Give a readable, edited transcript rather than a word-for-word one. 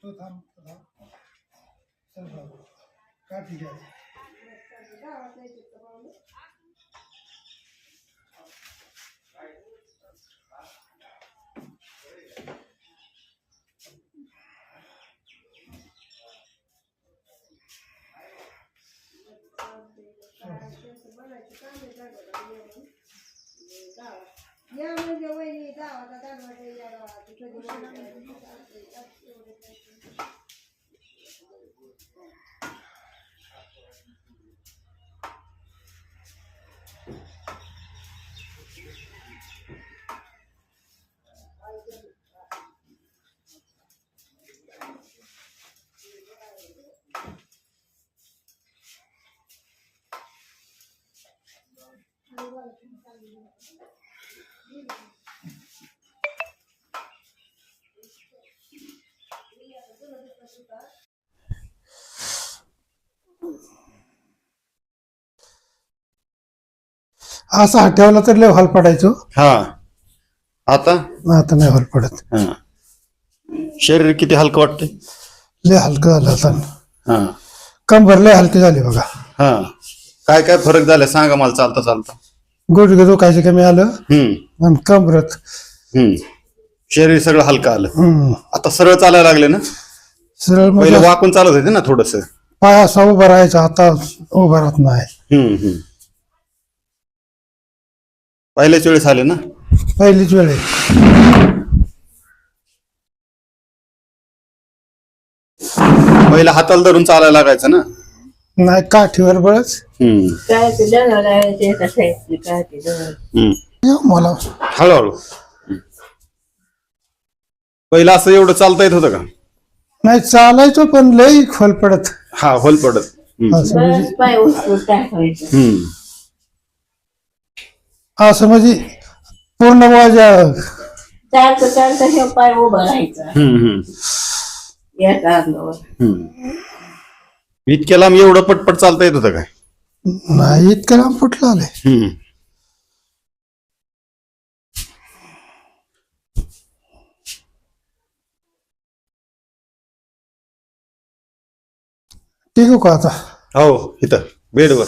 तो थांब चल बाबू का ठीक आहे. या म्हणजे वहिनी गावाचा दानवाटे असा हा ठेवला तर लय हॉल पडायचो. हा आता आता नाही हॉल पडत. हा शरीर किती हलकं वाटतंय. लय हलकं झालं आता. हा कंबर लय हलकी झाली बघा. हा काय काय फरक झाला सांगा मला चालता चालता. गुडघे दुखायचं कमी आलं आणि कमरत शरीर सगळं हलकं आलं. आता सरळ चालायला लागले ना. सरळ पहिले म्हणजे वाकून चालत होते ना थोडस. पाय असा उभा राहायचा आता उभा राहत नाही. पहिल्याच वेळेस आले ना. पहिलीच वेळ आहे. पहिला हाताला धरून चालायला लागायचं ना. नाही काठीवर बळच. काय ते जनावरांचे कसं आहे काय ते जनावर मला हळूहळू. पहिला असं एवढं चालता येत होतं का. नाही चालायचो पण लय खोल पडत. हा होल पडत. असं म्हणजे बस पाय उचलून टाकायचं. असं म्हणजे पूर्ण माझ्या चालतं चालतं हे पाय उभा राहायचा एका अंगावर. इतक्या लांब एवढं पटपट चालता येत होतं काय. नाही इतकं लांब फुटलं आलंय. ठीक आहे का आता. हो इथं बेडवर.